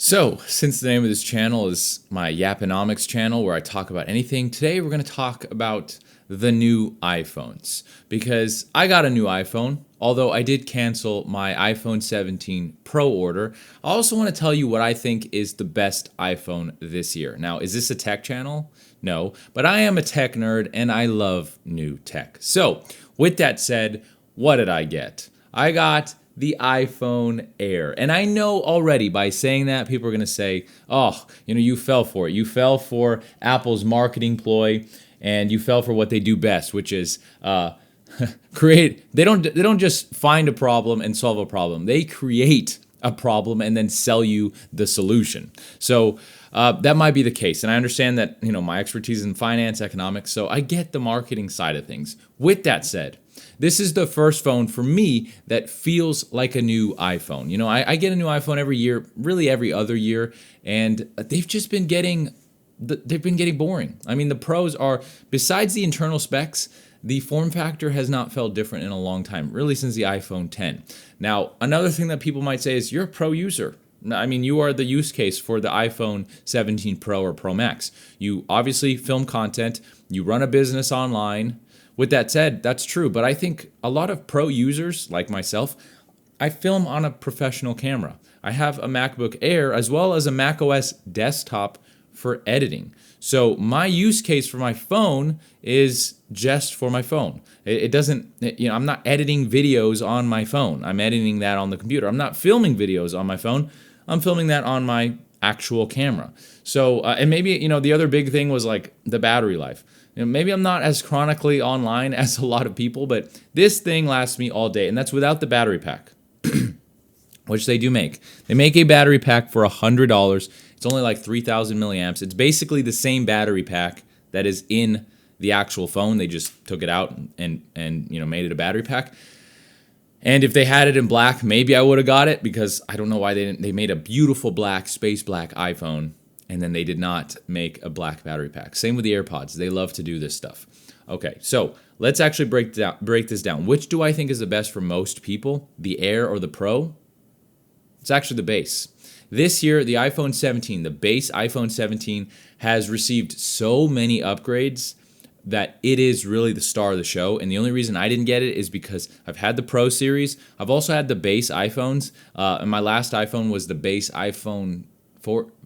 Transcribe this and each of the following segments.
So, since the name of this channel is my Yaponomics channel where I talk about anything, today we're going to talk about the new iPhones. Because I got a new iPhone, although I did cancel my iPhone 17 Pro order. I also want to tell you what I think is the best iPhone this year. Now, is this a tech channel? No, but I am a tech nerd and I love new tech. So, with that said, what did I get? I got the iPhone Air. And I know already by saying that, people are going to say, oh, you fell for it. You fell for Apple's marketing ploy and you fell for what they do best, which is create. They don't just find a problem and solve a problem. They create a problem and then sell you the solution. So that might be the case. And I understand that, my expertise in finance, economics, so I get the marketing side of things. With that said, this is the first phone for me that feels like a new iPhone. I get a new iPhone every year, really every other year, and they've just been getting boring. I mean, the pros are, besides the internal specs, the form factor has not felt different in a long time, really since the iPhone 10. Now, another thing that people might say is you're a pro user. I mean, you are the use case for the iPhone 17 Pro or Pro Max. You obviously film content, you run a business online. With that said, that's true, but I think a lot of pro users, like myself, I film on a professional camera. I have a MacBook Air as well as a macOS desktop for editing. So my use case for my phone is just for my phone. It doesn't, I'm not editing videos on my phone. I'm editing that on the computer. I'm not filming videos on my phone. I'm filming that on my actual camera. So, and maybe, the other big thing was like the battery life. Maybe I'm not as chronically online as a lot of people, but this thing lasts me all day, and that's without the battery pack, which they do make. They make a battery pack for $100. It's only like 3,000 milliamps. It's basically the same battery pack that is in the actual phone. They just took it out and made it a battery pack. And if they had it in black, maybe I would have got it, because I don't know why they didn't. They made a beautiful black, space black iPhone, and then they did not make a black battery pack. Same with the AirPods. They love to do this stuff. Okay, so let's actually break this down. Which do I think is the best for most people, the Air or the Pro? It's actually the base. This year, the iPhone 17, the base iPhone 17, has received so many upgrades that it is really the star of the show. And the only reason I didn't get it is because I've had the Pro series. I've also had the base iPhones. And my last iPhone was the base iPhone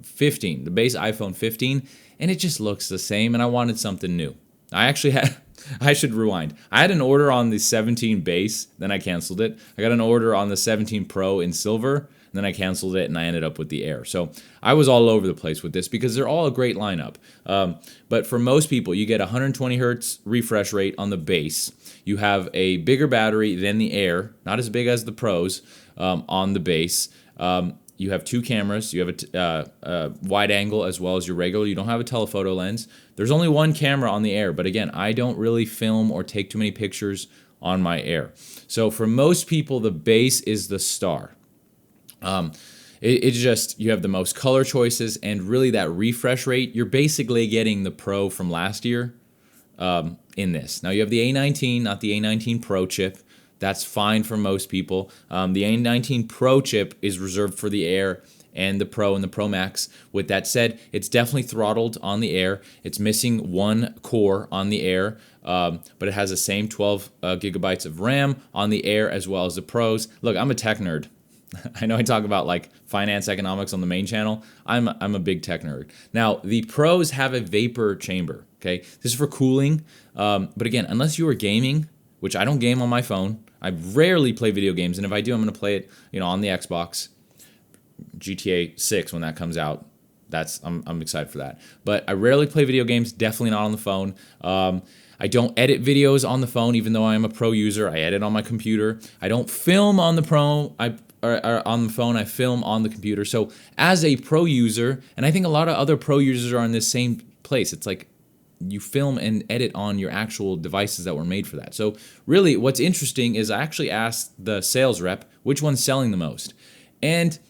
15, the base iPhone 15, and it just looks the same, and I wanted something new. I should rewind. I had an order on the 17 base, then I canceled it. I got an order on the 17 Pro in silver, then I canceled it, and I ended up with the Air. So I was all over the place with this because they're all a great lineup. But for most people, you get 120 hertz refresh rate on the base. You have a bigger battery than the Air, not as big as the Pros, on the base. You have two cameras. You have a wide angle as well as your regular. You don't have a telephoto lens. There's only one camera on the Air, but again, I don't really film or take too many pictures on my Air. So for most people, the base is the star. It's just, you have the most color choices, and really that refresh rate, you're basically getting the Pro from last year in this. Now you have the A19, not the A19 Pro chip. That's fine for most people. The A19 Pro chip is reserved for the Air and the Pro and the Pro Max. With that said, it's definitely throttled on the Air. It's missing one core on the Air, but it has the same 12 gigabytes of RAM on the Air as well as the Pros. Look, I'm a tech nerd. I know I talk about like finance, economics on the main channel. I'm a big tech nerd. Now, the Pros have a vapor chamber, okay? This is for cooling, but again, unless you are gaming, which I don't game on my phone. I rarely play video games, and if I do, I'm going to play it, on the Xbox. GTA 6 when that comes out. I'm excited for that. But I rarely play video games, definitely not on the phone. I don't edit videos on the phone, even though I am a pro user. I edit on my computer. I don't film on the on the phone. I film on the computer. So as a pro user, and I think a lot of other pro users are in this same place. It's like you film and edit on your actual devices that were made for that. So really what's interesting is I actually asked the sales rep which one's selling the most. And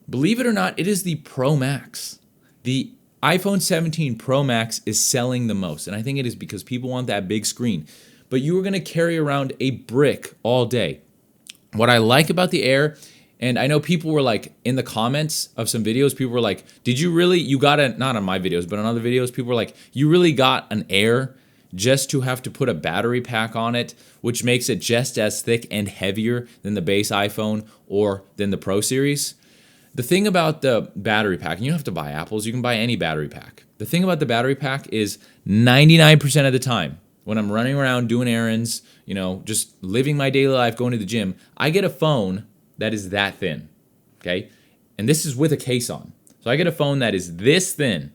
believe it or not, it is the Pro Max. The iPhone 17 Pro Max is selling the most. And I think it is because people want that big screen. But you are going to carry around a brick all day. What I like about the Air And I know people were like, in the comments of some videos, people were like, did you really, you got a, not on my videos, but on other videos, people were like, you really got an Air just to have to put a battery pack on it, which makes it just as thick and heavier than the base iPhone or than the Pro Series. The thing about the battery pack, and you don't have to buy Apple's, you can buy any battery pack. The thing about the battery pack is 99% of the time, when I'm running around doing errands, you know, just living my daily life, going to the gym, I get a phone that is that thin, okay? And this is with a case on. So I get a phone that is this thin.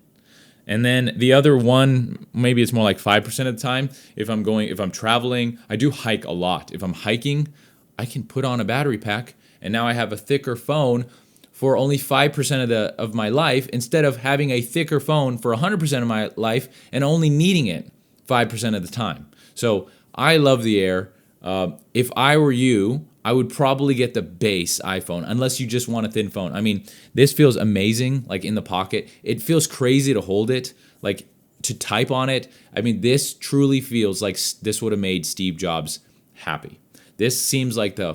And then the other one, maybe it's more like 5% of the time, if I'm traveling, I do hike a lot. If I'm hiking, I can put on a battery pack, and now I have a thicker phone for only 5% of my life, instead of having a thicker phone for 100% of my life and only needing it 5% of the time. So I love the Air. If I were you, I would probably get the base iPhone, unless you just want a thin phone. I mean, this feels amazing, like in the pocket. It feels crazy to hold it, like to type on it. I mean, this truly feels like this would have made Steve Jobs happy. This seems like the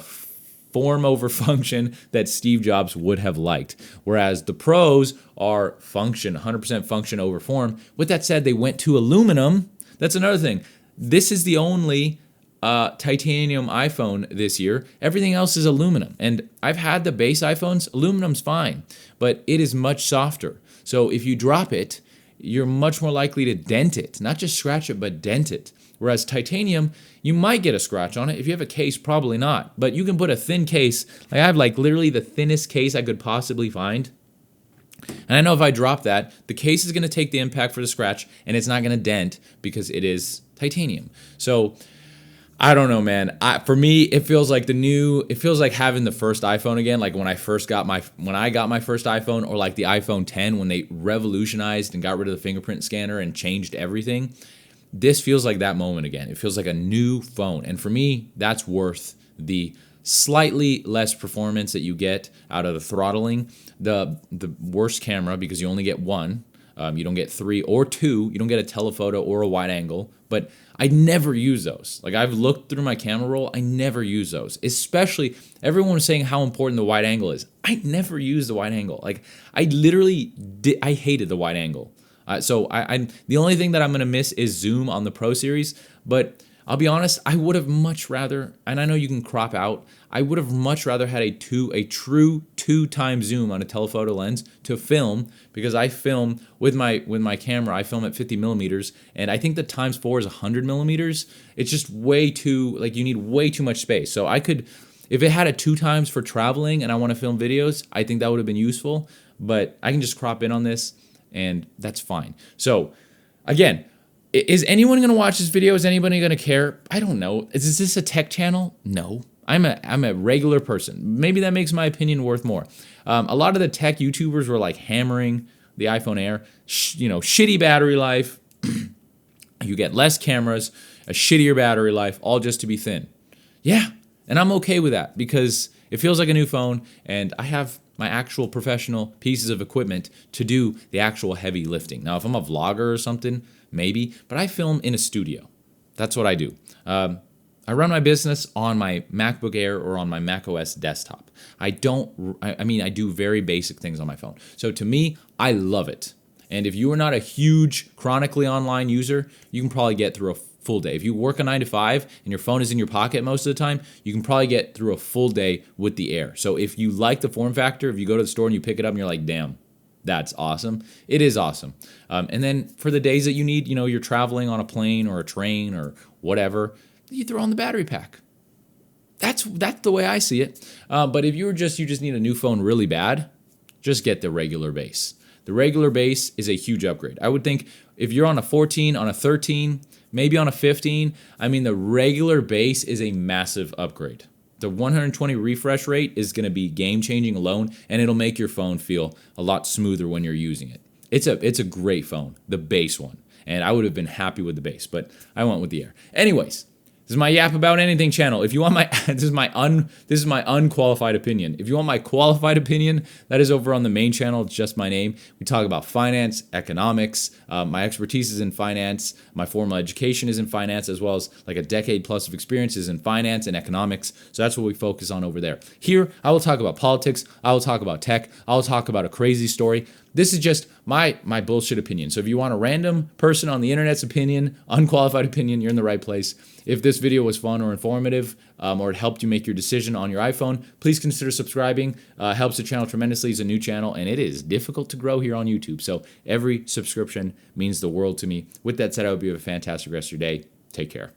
form over function that Steve Jobs would have liked. Whereas the Pros are function, 100% function over form. With that said, they went to aluminum. That's another thing. This is the only titanium iPhone this year. Everything else is aluminum. And I've had the base iPhones. Aluminum's fine, but it is much softer. So if you drop it, you're much more likely to dent it. Not just scratch it, but dent it. Whereas titanium, you might get a scratch on it. If you have a case, probably not. But you can put a thin case. Like I have like literally the thinnest case I could possibly find. And I know if I drop that, the case is going to take the impact for the scratch, and it's not going to dent because it is titanium. So I don't know, man. For me, it feels like it feels like having the first iPhone again, like when I got my first iPhone, or like the iPhone 10 when they revolutionized and got rid of the fingerprint scanner and changed everything. This feels like that moment again. It feels like a new phone. And for me, that's worth the slightly less performance that you get out of the throttling, the worse camera because you only get one. You don't get 3 or 2. You don't get a telephoto or a wide angle. But I never use those. Like I've looked through my camera roll. I never use those. Especially everyone was saying how important the wide angle is. I never use the wide angle. Like I literally I hated the wide angle. So the only thing that I'm gonna miss is zoom on the Pro Series. But I'll be honest, I would have much rather, and I know you can crop out, I would have much rather had a true 2x zoom on a telephoto lens to film, because I film with my camera, I film at 50 millimeters, and I think the ×4 is 100 millimeters. It's just way too, like you need way too much space. So I could, if it had a 2x for traveling and I want to film videos, I think that would have been useful, but I can just crop in on this and that's fine. So again, is anyone going to watch this video? Is anybody going to care? I don't know. Is this a tech channel? No. I'm a regular person. Maybe that makes my opinion worth more. A lot of the tech YouTubers were like hammering the iPhone Air. Shitty battery life. You get less cameras, a shittier battery life, all just to be thin. Yeah, and I'm okay with that because it feels like a new phone, and I have my actual professional pieces of equipment to do the actual heavy lifting. Now, if I'm a vlogger or something, maybe, but I film in a studio. That's what I do. I run my business on my MacBook Air or on my macOS desktop. I do very basic things on my phone. So to me, I love it. And if you are not a huge chronically online user, you can probably get through a full day. If you work a 9 to 5 and your phone is in your pocket most of the time, you can probably get through a full day with the Air. So if you like the form factor, if you go to the store and you pick it up and you're like, damn, that's awesome. It is awesome. And then for the days that you need, you're traveling on a plane or a train or whatever, you throw on the battery pack. That's the way I see it. But if you just need a new phone really bad, just get the regular base. The regular base is a huge upgrade. I would think if you're on a 14, on a 13, maybe on a 15, the regular base is a massive upgrade. The 120 refresh rate is going to be game-changing alone, and it'll make your phone feel a lot smoother when you're using it. It's a great phone, the base one, and I would have been happy with the base, but I went with the Air. Anyways, this This is my Yap About Anything channel. If you want my this is my unqualified opinion. If you want my qualified opinion, that is over on the main channel. It's just my name. We talk about finance, economics. My expertise is in finance. My formal education is in finance, as well as like a decade plus of experiences in finance and economics. So that's what we focus on over there. Here, I will talk about politics. I will talk about tech. I will talk about a crazy story. This is just my bullshit opinion. So if you want a random person on the internet's opinion, unqualified opinion, you're in the right place. If this video was fun or informative, or it helped you make your decision on your iPhone, please consider subscribing. Helps the channel tremendously. It's a new channel, and it is difficult to grow here on YouTube. So every subscription means the world to me. With that said, I hope you have a fantastic rest of your day. Take care.